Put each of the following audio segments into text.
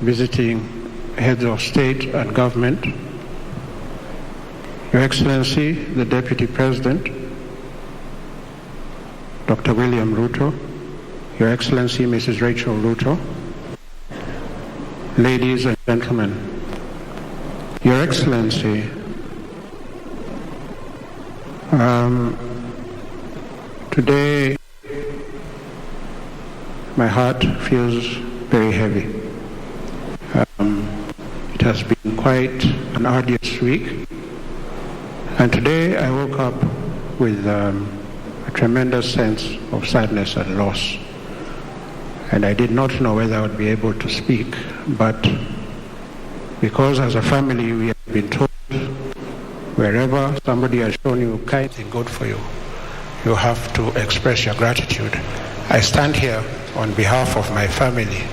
visiting heads of state and government, Your Excellency, the Deputy President, Dr. William Ruto, Your Excellency, Mrs. Rachel Ruto, ladies and gentlemen, Your Excellency, today my heart feels very heavy. It has been quite an arduous week, and today I woke up with a tremendous sense of sadness and loss. And I did not know whether I would be able to speak, but because as a family we have been told wherever somebody has shown you kindly good for you, you have to express your gratitude. I stand here on behalf of my family,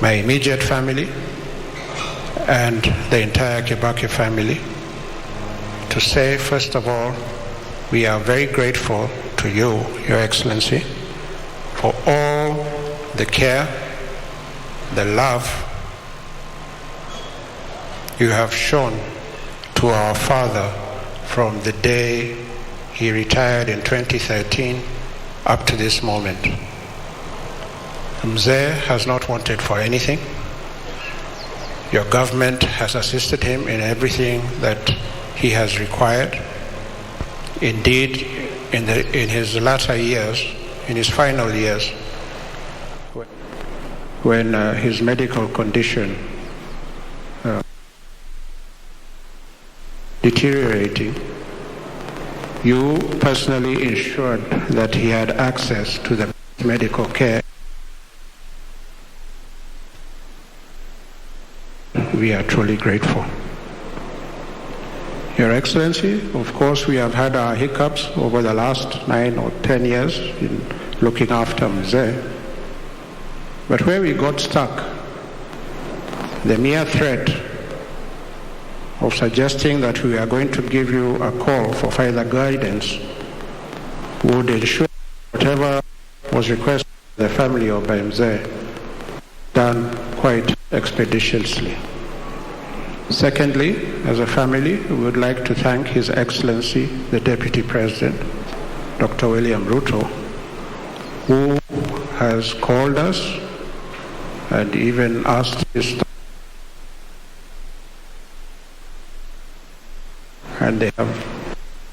my immediate family, and the entire Kibaki family, to say, first of all, we are very grateful to you, Your Excellency, for all the care, the love you have shown to our father from the day he retired in 2013 up to this moment. Mzee has not wanted for anything. Your government has assisted him in everything that he has required. Indeed, in his latter years, in his final years, when his medical condition deteriorating, you personally ensured that he had access to the medical care. We are truly grateful. Your Excellency, of course, we have had our hiccups over the last 9 or 10 years in looking after Mzee. But where we got stuck, the mere threat of suggesting that we are going to give you a call for further guidance would ensure whatever was requested by the family of Mzee done quite expeditiously. Secondly, as a family, we would like to thank His Excellency, the Deputy President, Dr. William Ruto, who has called us and even asked his staff, and they have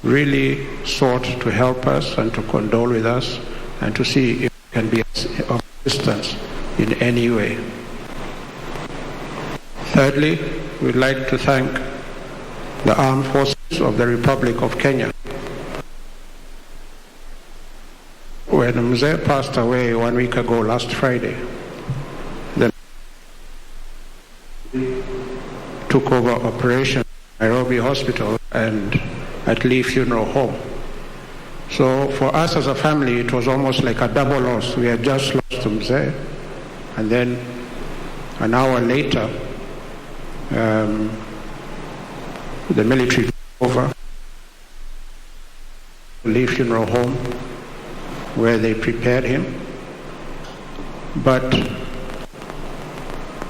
really sought to help us and to condole with us and to see if we can be of assistance in any way. Thirdly, we'd like to thank the Armed Forces of the Republic of Kenya. When Mzee passed away 1 week ago, last Friday, they took over Operation Nairobi Hospital and at Lee Funeral Home. So for us as a family, it was almost like a double loss. We had just lost Mzee, and then an hour later, the military took over Lee Funeral Home, where they prepared him. But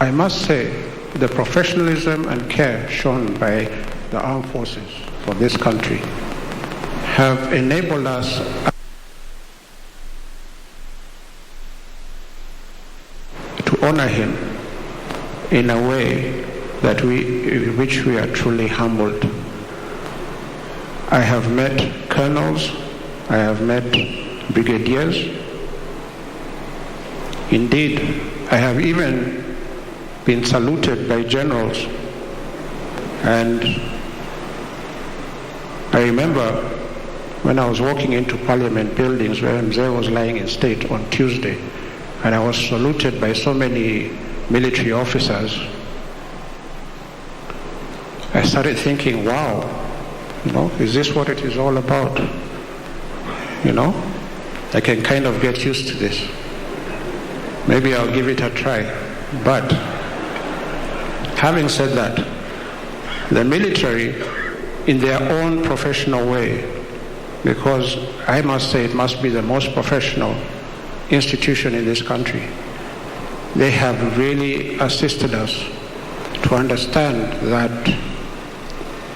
I must say, the professionalism and care shown by the armed forces for this country have enabled us to honor him in a way that which we are truly humbled. I have met colonels, I have met brigadiers. Indeed, I have even been saluted by generals. And I remember when I was walking into Parliament buildings where Mzee was lying in state on Tuesday, and I was saluted by so many military officers, I started thinking, wow, is this what it is all about? I can kind of get used to this. Maybe I'll give it a try. But having said that, the military, in their own professional way, because I must say it must be the most professional institution in this country, They have really assisted us to understand that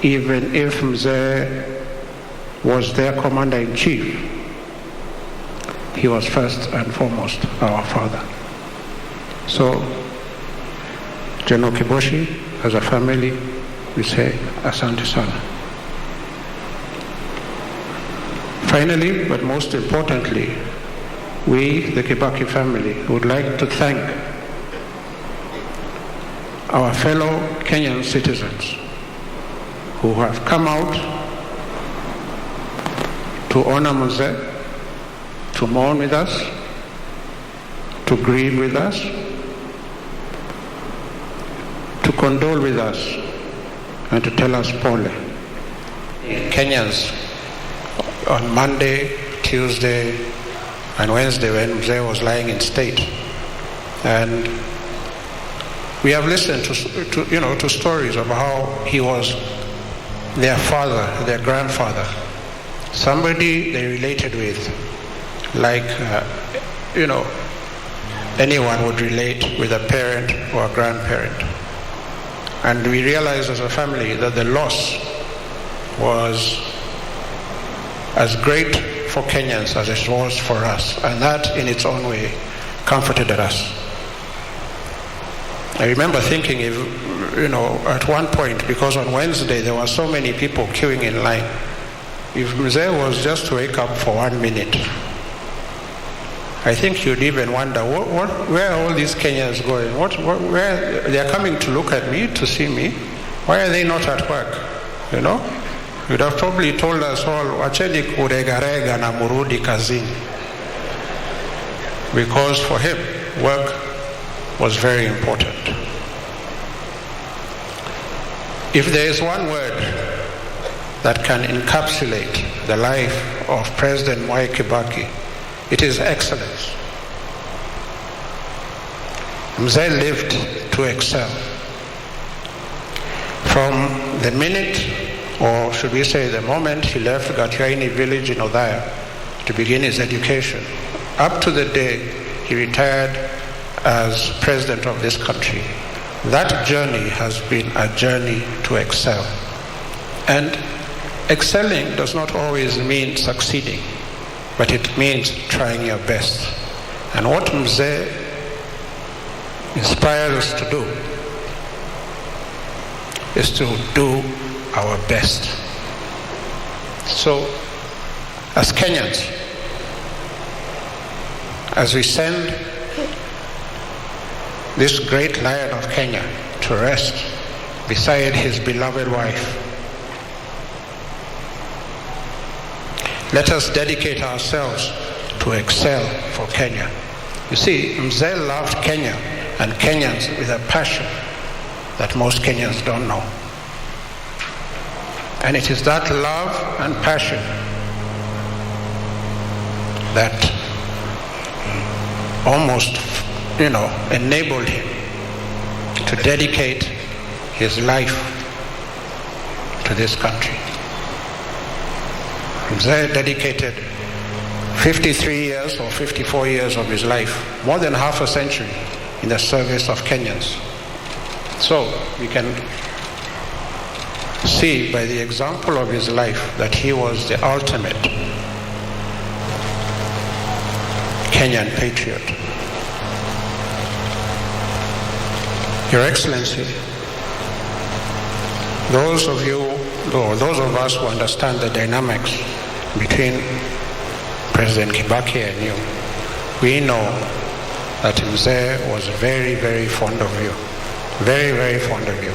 even if Mzee was their commander-in-chief, he was first and foremost our father. So, General Kiboshi, as a family, we say asante sana. Finally, but most importantly, we, the Kibaki family, would like to thank our fellow Kenyan citizens who have come out to honor Mzee, to mourn with us, to grieve with us, to condole with us, and to tell us pole. Kenyans on Monday, Tuesday, and Wednesday when Mzee was lying in state, and we have listened to stories of how he was their father, their grandfather, somebody they related with, like anyone would relate with a parent or a grandparent. And we realized as a family that the loss was as great for Kenyans as it was for us, and that in its own way comforted us. I remember thinking, at one point, because on Wednesday there were so many people queuing in line, if Mzee was just to wake up for 1 minute, I think you'd even wonder, where are all these Kenyans going? Where they are coming to look at me, to see me? Why are they not at work? You'd have probably told us all, wacheni kuregarega na murudi kazini. Because for him, work was very important. If there is one word that can encapsulate the life of President Mwai Kibaki, it is excellence. Mzee lived to excel. From the minute, or should we say the moment he left Gatiaini village in Othaya to begin his education, up to the day he retired as president of this country, that journey has been a journey to excel. And excelling does not always mean succeeding, but it means trying your best. And what Mzee inspires us to do is to do our best. So, as Kenyans, as we send this great lion of Kenya to rest beside his beloved wife, let us dedicate ourselves to excel for Kenya. You see, Mzee loved Kenya and Kenyans with a passion that most Kenyans don't know. And it is that love and passion that almost, enabled him to dedicate his life to this country. Mzee dedicated 53 years or 54 years of his life, more than half a century, in the service of Kenyans. So we can see by the example of his life that he was the ultimate Kenyan patriot. Your Excellency, those of us who understand the dynamics between President Kibaki and you, we know that Mzee was very, very fond of you. Very, very fond of you.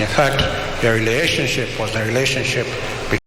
In fact, your relationship was the relationship between